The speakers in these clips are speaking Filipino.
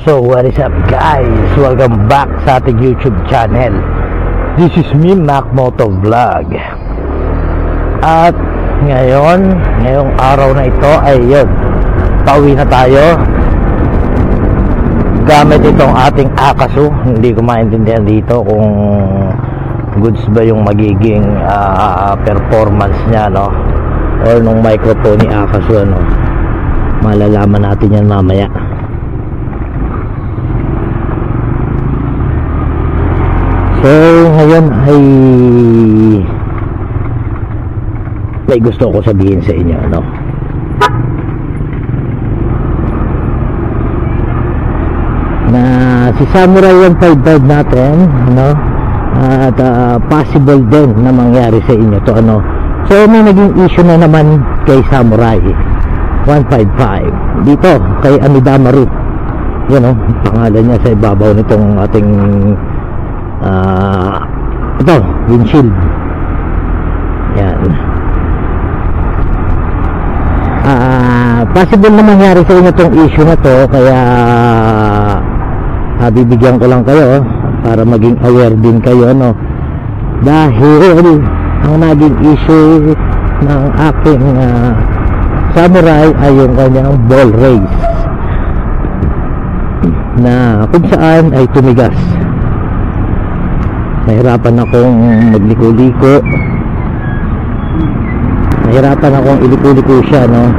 So what is up guys, welcome back sa ating YouTube channel. This is me, Mac Moto Vlog. At ngayong araw na ito ay yun, pauwi na tayo gamit itong ating Akasu. Hindi ko maintindihan dito kung goods ba yung magiging performance nya, no? Or nung microphone ni Akasu, ano. Malalaman natin yan mamaya. So ngayon ay may gusto ko sabihin sa inyo, no? Na si Samurai 155 natin, no? At possible din na mangyari sa inyo to, ano? So may naging issue na naman kay Samurai 155 dito kay Amidamaru. Yan, no? Pangalan niya sa ibabaw nitong ating ito, windshield. Yan. Possible na mangyari sa inyo itong issue na to, kaya bibigyan ko lang kayo para maging aware din kayo, no? Dahil ang naging issue ng aking Samurai ay yung kanyang ball race na kung saan ay tumigas. Nahirapan akong magliko-liko, nahirapan akong iliko-liko siya, no?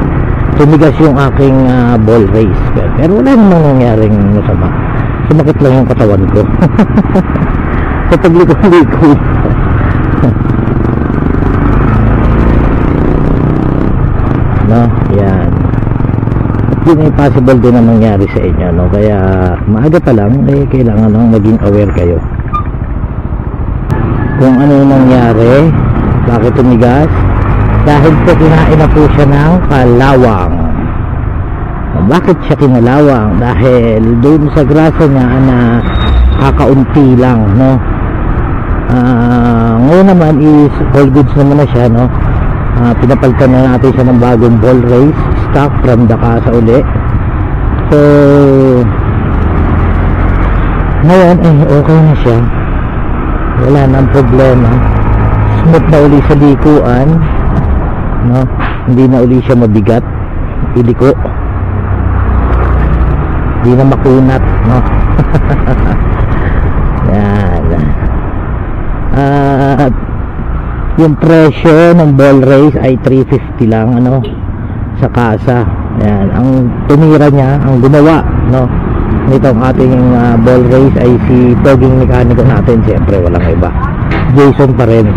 Tumigas yung aking ball race, pero wala namang nangyaring masama. Sumakit lang yung katawan ko sa pagliko-liko. No, yan. Yun ay possible din na mangyari sa inyo, no? Kaya maaga pa lang, kailangan lang maging aware kayo kung ano yung nangyari, bakit tumigas. Dahil po kinain na po siya ng kalawang. Bakit siya kinalawang? Dahil doon sa grasa niya na kakaunti lang, no? Ngayon naman is all goods naman na siya, no? Pinapalitan na natin siya ng bagong ball race stock from Dakasa uli. So ngayon okay na siya, wala nang problema, smooth na uli sa likuan, no? Hindi na uli siya mabigat iliko, hindi na makunat, no? Yan. At yung presyo ng ball race ay 350 lang, ano, sa kasa. Yan, ang tumira niya, ang gumawa, no, nitong ating ball race ay si Toging mekaniko natin, siyempre walang iba, Jason pa rin.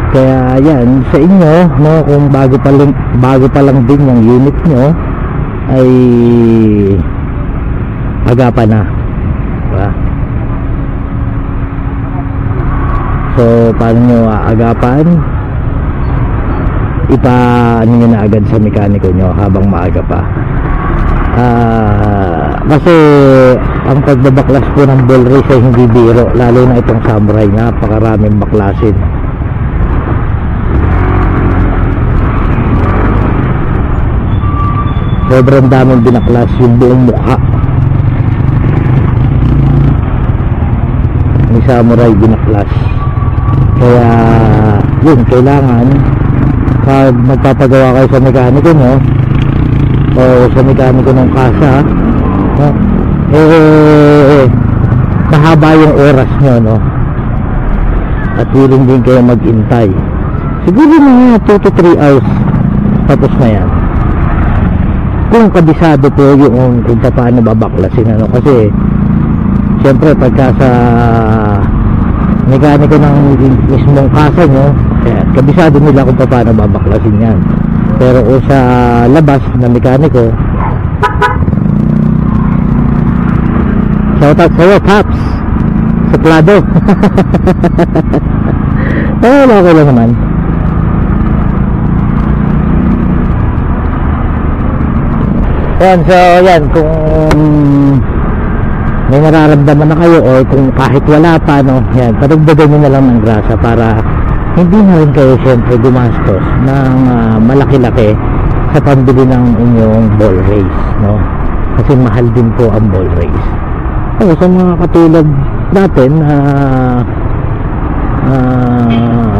Kaya yan sa inyo, no, kung bago pa lang din yung unit nyo, ay agapan na, diba? So paano nyo agapan? Ano nyo na agad sa mekaniko nyo habang maaga pa. Kasi ang pagbabaklas po ng ball race ay hindi biro, lalo na itong Samurai, napakaraming baklasin. Sobrang daming binaklas yung buong mukha ni Samurai, binaklas. Kaya yun, kailangan pag magpapagawa kayo sa mekaniko nyo o sa mekaniko ng kasa, no, mahaba yung oras nyo, no? At willing din kayo mag-intay. Siguro mga 2 to 3 hours tapos na yan, kung kabisado po yung kung paano babaklasin, ano. Kasi siyempre pagka sa mekaniko ng mismong kasa nyo, kabisado nila kung paano babaklasin yan. Pero kung sa labas na mekaniko, shoutout sa'yo, Paps Suplado. Okay lang naman. Yan, so yan, kung may nararamdaman na kayo o kung kahit wala pa, no, yan, padagdagan nyo na lang ng grasa para hindi na rin kayo syempre gumastos ng malaki-laki sa pambili ng inyong ball race, no, kasi mahal din po ang ball race. So, sa mga katulad natin,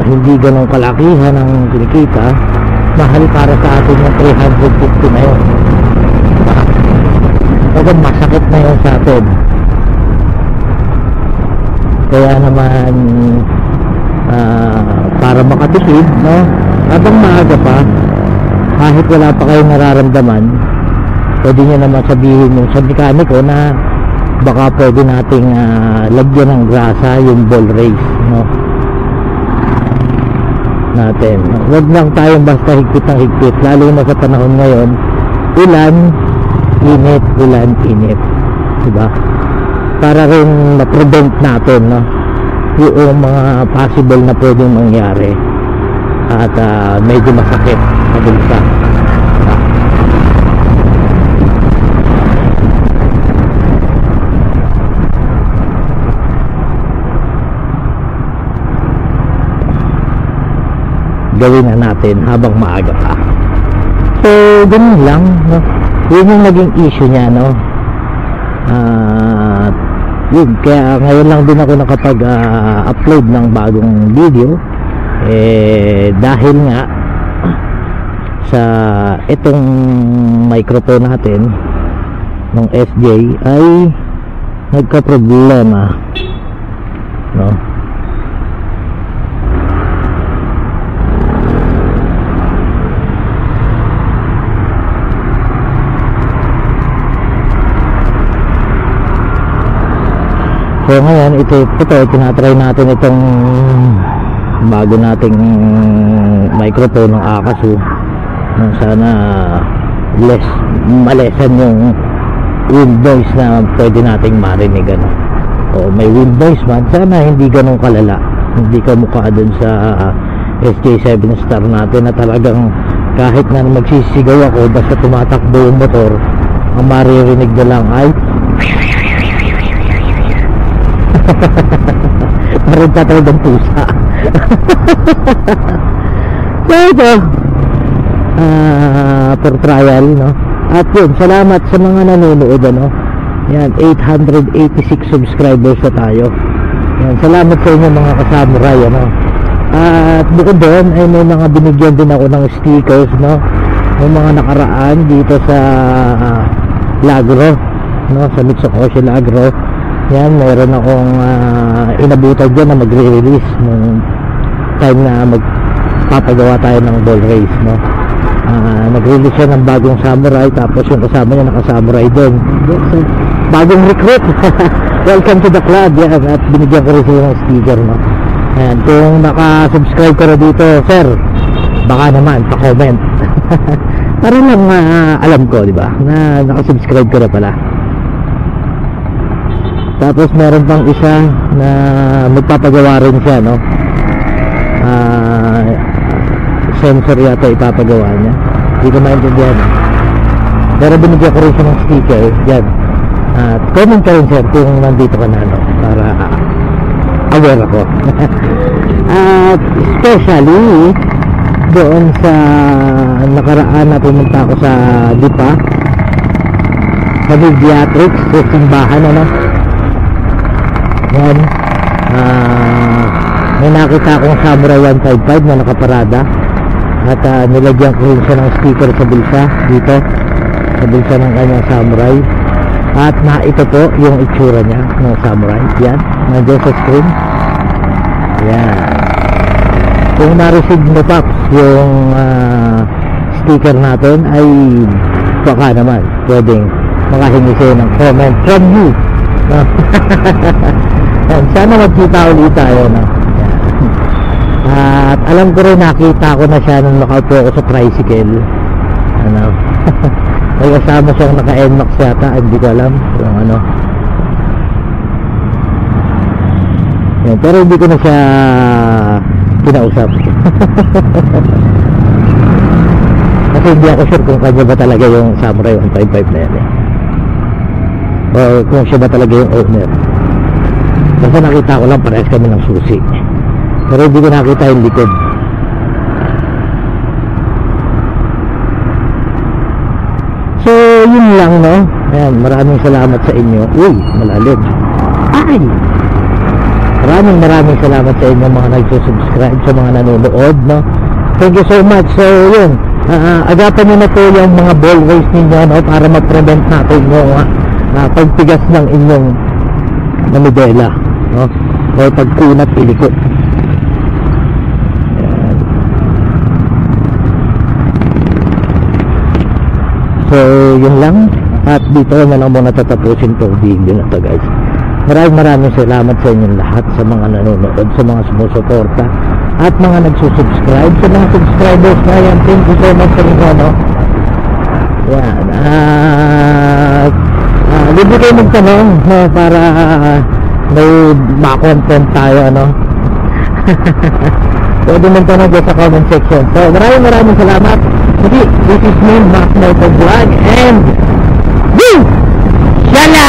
hindi ganong kalakihan ang kinikita, mahal para sa atin yung 350 na yun. Kasi masakit na yun sa atin. Kaya naman para makatipid, no, habang maaga pa, kahit wala pa kayong nararamdaman, pwede nyo naman sabihin yung sa mekaniko na baka pwede nating lagyan ng grasa yung ball race, no, natin. Huwag lang tayong basta higpit ng higpit, lalo na sa panahon ngayon, ulan init, diba? Para rin ma-prevent natin, no, yung mga possible na pwedeng mangyari at medyo masakit sa bulsa. Gawin na natin habang maaga pa. So, ganun lang, no? Yun yung naging issue niya, no? Yun, kaya ngayon lang din ako nakapag-upload ng bagong video, dahil nga sa itong microphone natin ng SJ ay nagka-problema, no? So ngayon, ito tinatry natin itong bago nating microphone ng Akasu, nang sana malesan yung wind noise na pwede nating marinig, ano. O may wind noise man, sana hindi ganun kalala, hindi ka mukha dun sa SJ7 Star natin na talagang kahit na magsisigaw ako basta tumatakbo yung motor, ang maririnig na lang ay parang tatawag ng pusa. So ito, for trial, no? At yun, salamat sa mga nanonood, ano? Yan, 886 subscribers na tayo. Yan, salamat sa inyo mga kasamuray, ano? At bukod doon ay may mga binigyan din ako ng stickers, no? May mga nakaraan dito sa Lagro, no? Sa Mitsukoshi Lagro. Yan, mayroon akong inabutan dyan na magre-release nung time na magpapagawa tayo ng ball race, no? Nag-release siya ng bagong samurai, tapos yung kasama niya naka-samurai din. Bagong recruit. Welcome to the club. Yan, at binigyan ko rin siya ng sticker, no? Ayan, kung naka-subscribe ka na dito, sir, baka naman pa-comment. Para lang alam ko, di ba, na naka-subscribe ka na pala. Tapos meron pang isa na magpapagawa rin siya, no? Sensor yata ipapagawa niya, hindi ko maintindihan, pero binigyan ko rin siya ng sticker. Yan, at comment ka rin, sir, kung nandito ka na, no? Para aware ako. At especially doon sa nakaraan na pumunta ako sa Dipa, sa Mediatrix, sa simbahan, ano? Yan, may nakita akong Samurai 155 na nakaparada, at nilagyan ko rin siya ng sticker sa bulsa dito, sa bulsa ng kanyang Samurai. At ito po yung itsura niya ng Samurai. Yan, nandiyan sa screen. Yan, kung na-receive mo pa yung sticker natin, ay baka naman pwedeng makahingi sa'yo ng comment from you, no? Sana magkita ulit tayo, no? At alam ko rin, nakita ko na siya nung nakaupo ako sa tricycle, ano. May kasama siyang naka-NMAX yata, hindi ko alam kung ano. Yan, pero hindi ko na siya kinausap. Kasi hindi ako sure kung kanya ba talaga yung Samurai 155 na yan eh, o kung siya ba talaga yung owner. Basta nakita ko lang parehas kami ng susi, pero hindi ko nakita yung likod. So yun lang, no. Ayan, maraming salamat sa inyo. Uy, malalim. Ay, maraming salamat sa inyo mga nagsusubscribe, sa mga nanonood, no. Thank you so much. So yun, agapan nyo na po yung mga ballways ninyo, no, para mag-prevent natin yung pagtigas ng inyong manibela, no, o pagkunat iliko. So yun lang, at dito na lang muna tatapusin tong video na to, guys. Maraming salamat sa inyong lahat, sa mga nanonood, sa mga sumusuporta, at mga nagsusubscribe. Sa mga subscribers na yan, thank you so much sa inyo, no. Yan, libre kayo magtanong, no, para may ma-content tayo, no. Pwede magtanong dyan sa comment section. So maraming salamat. Hindi, this is me, Mac Moto Vlog, and Woo! Shala!